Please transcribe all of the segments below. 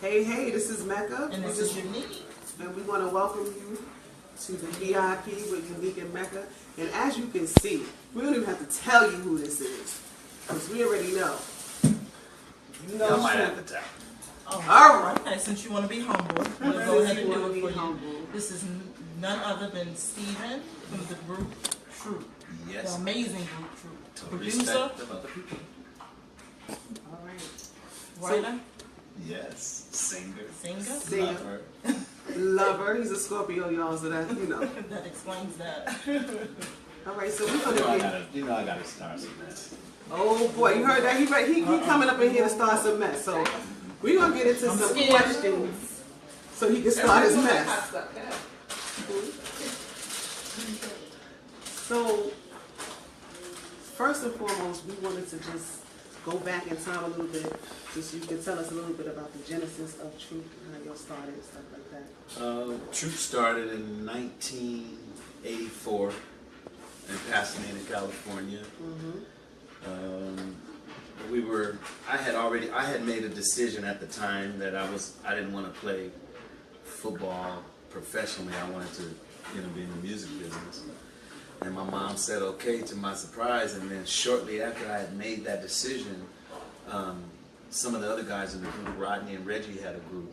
Hey, hey, this is Mekha. And this is Youneik. And we want to welcome you to the VIP with Youneik and Mekha. And as you can see, we don't even have to tell you who this is, because we already know. You know, I might have to tell. Oh, all right. Okay, since you want to be humble, we'll go ahead and do it for you. This is none other than Steven from the group Troop. Yes. The amazing group Troop. Total Producer. respect of other people. All right. Writer. Yes. Singer. Singer. Lover. Lover. He's a Scorpio, y'all, so that, you know. That explains that. All right, so we're going to get... I gotta start some mess. Oh, boy, you heard that? He coming up in here to start some mess. So we're going to get into some questions so he can start his mess. So, first and foremost, we wanted to just go back in time a little bit, just so you can tell us a little bit about the genesis of Troop and how y'all started and stuff like that. Troop started in 1984 in Pasadena, California. I had made a decision at the time that I didn't want to play football professionally. I wanted to, be in the music business. And my mom said okay, to my surprise. And then shortly after I had made that decision, some of the other guys in the group, Rodney and Reggie, had a group,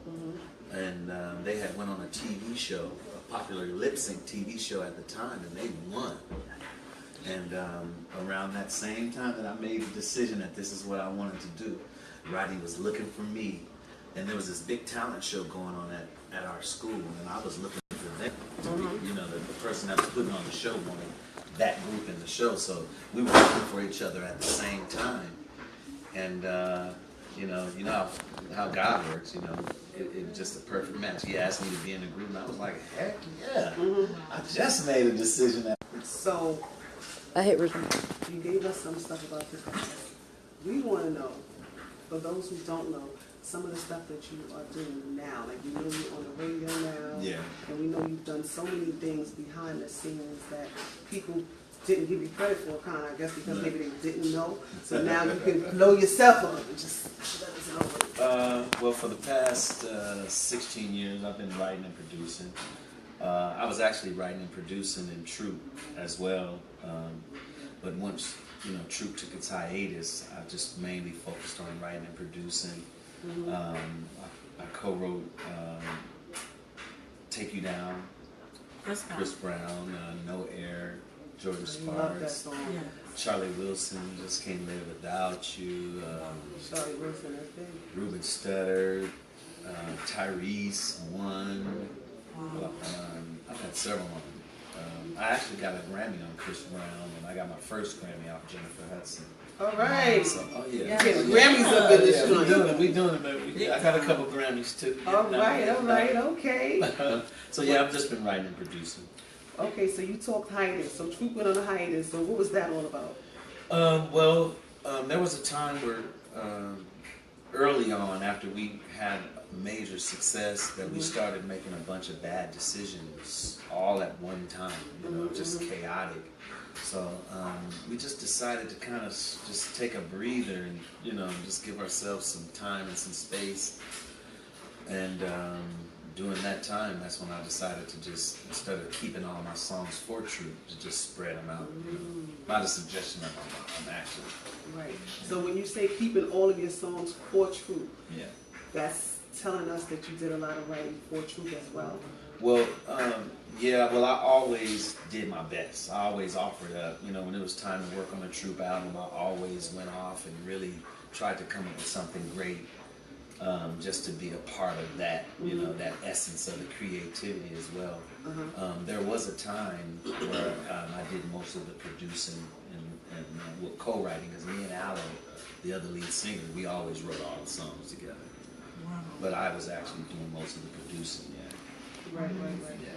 and they had went on a TV show, a popular lip sync TV show at the time, and they won. And around that same time that I made the decision that this is what I wanted to do, Rodney was looking for me, and there was this big talent show going on at our school, and I was looking for them. The person that was putting on the show wanted that group in the show, so we were looking for each other at the same time. And how God works. It was just a perfect match. He asked me to be in the group, and I was like, heck yeah! I just made a decision. So, I hate return. you gave us some stuff about this. We want to know, for those who don't know, some of the stuff that you are doing now. Like, we know you're on the radio now. Yeah. And we know you've done so many things behind the scenes that people didn't give you credit for, I guess, because maybe they didn't know. So now you can blow yourself up and just let us know. Well, for the past 16 years, I've been writing and producing. I was actually writing and producing in Troop as well. But once, Troop took its hiatus, I just mainly focused on writing and producing. I co-wrote Take You Down, Chris Brown, No Air, Jordan Sparks, Charlie Wilson, Just Can't Live Without You, Charlie Wilson, that's big. Ruben Studdard, Tyrese, One. I've had several of them. I actually got a Grammy on Chris Brown, and I got my first Grammy off Jennifer Hudson. All right. So, Yeah, Grammys up in this joint. We doing it, baby. I got a couple Grammys too. All right, okay. So yeah, I've just been writing and producing. Okay, so you talked hiatus. So Troop went on a hiatus. So what was that all about? There was a time where early on, after we had major success, that we started making a bunch of bad decisions all at one time, just chaotic. So we just decided to kind of just take a breather and, just give ourselves some time and some space. And during that time, that's when I decided to just, instead of keeping all my songs for Troop, to just spread them out. By the suggestion of my actually. Right. So when you say keeping all of your songs for Troop, that's telling us that you did a lot of writing for Troop as well? Well, I always did my best. I always offered up. When it was time to work on a Troop album, I always went off and really tried to come up with something great, just to be a part of that, that essence of the creativity as well. There was a time where I did most of the producing and co-writing, because me and Alan, the other lead singer, we always wrote all the songs together. Wow. But I was actually doing most of the producing, Right. Yeah.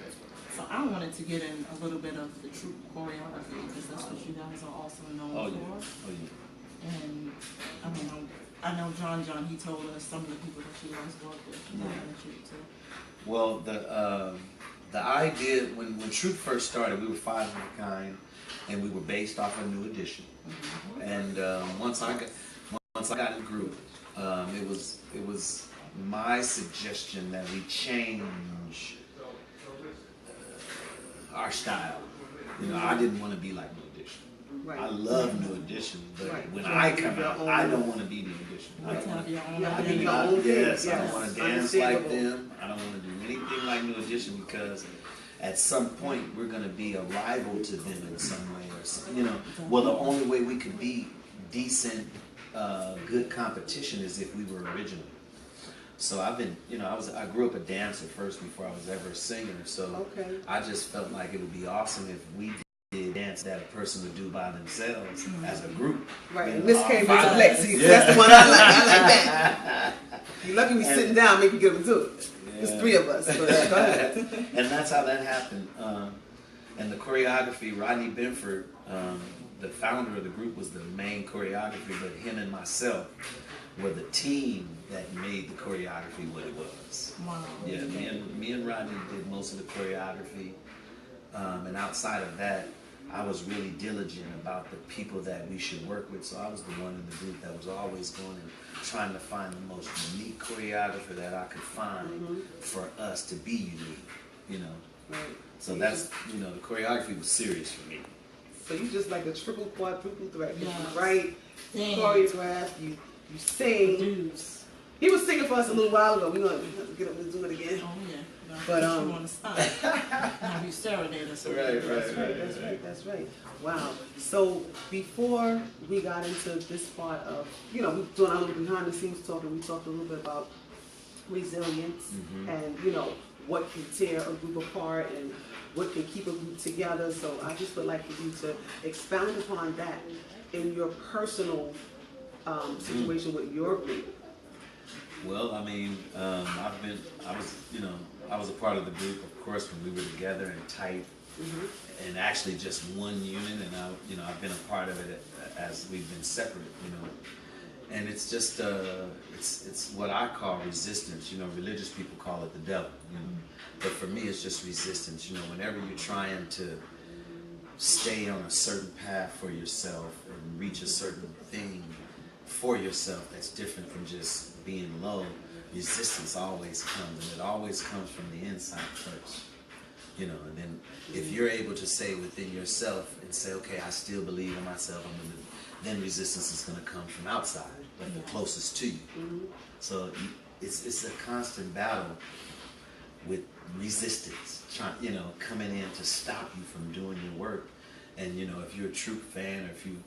So I wanted to get in a little bit of the Troop choreography, because that's what you guys are also known for. Oh yeah. And I know John, he told us some of the people that you guys work with. Well, the idea, when Troop first started, we were Five of a Kind, and we were based off of New Edition. And once I got in the group, it was my suggestion that we change our style. You know, I didn't want to be like New Edition. Right. I love New Edition, but Right. when So I you come have your out, own- I don't want to be New Edition. I don't want Have your own Yeah, I identity. mean, your own thing. Yes, I Yes. don't want to dance like Understandable. them. I don't want to do anything like New Edition because at some point we're going to be a rival to them in some way, or some, you know. Well, the only way we could be decent, good competition is if we were original. So I've been, you know, I grew up a dancer first before I was ever a singer. So Okay. I just felt like it would be awesome if we did dance that a person would do by themselves as a group. Right, You and know, Miss K all was five a of flex. us. See, Yeah. that's the one I like. I like that. You lucky me sitting down, make you get them to it. There's Yeah. 3 of us. But, go ahead. And that's how that happened. And the choreography, Rodney Benford, the founder of the group, was the main choreography, but him and myself were the team that made the choreography what it was. Wow. Yeah, me and Rodney did most of the choreography. And outside of that, I was really diligent about the people that we should work with. So I was the one in the group that was always going and trying to find the most unique choreographer that I could find for us to be unique, you know. Right. So that's, you know, the choreography was serious for me. So you just like a triple, quadruple threat. You Yes. write, Dang. choreograph, you sing. Dudes. He was singing for us a little while ago. We're going to get him to do it again. Oh yeah. No, But, you want to stop? Have you serenade us? Right. That's right. Wow. So before we got into this part of, you know, we were doing a little behind the scenes talking, we talked a little bit about resilience and, you know, what can tear a group apart and what can keep a group together. So I just would like for you to expound upon that in your personal situation with your group. Well, I mean, I was a part of the group, of course, when we were together and tight, and actually just one unit. And I've been a part of it as we've been separate, you know. And it's just, it's what I call resistance. You know, religious people call it the devil. You know, but for me, it's just resistance. You know, whenever you're trying to stay on a certain path for yourself and reach a certain thing for yourself that's different from just being low, resistance always comes, and it always comes from the inside first. You know, and then if you're able to say within yourself and say, okay, I still believe in myself, then resistance is going to come from outside, like the closest to you. So it's a constant battle with resistance, coming in to stop you from doing your work. And you know, if you're a Troop fan, or if you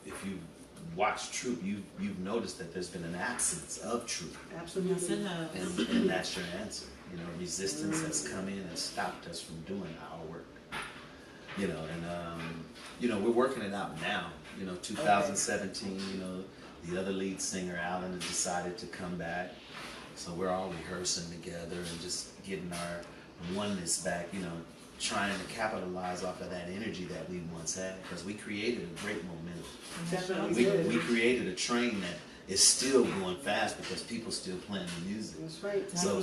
watch Troop, you've noticed that there's been an absence of Troop. Absolutely. Yes, it has. And that's your answer. You know, resistance has come in and stopped us from doing our work. You know, and we're working it out now. You know, 2017. You know, the other lead singer, Alan, has decided to come back. So we're all rehearsing together and just getting our oneness back. You know, trying to capitalize off of that energy that we once had, because we created a great momentum. Definitely. We created a train that is still going fast because people still playing the music. That's right. So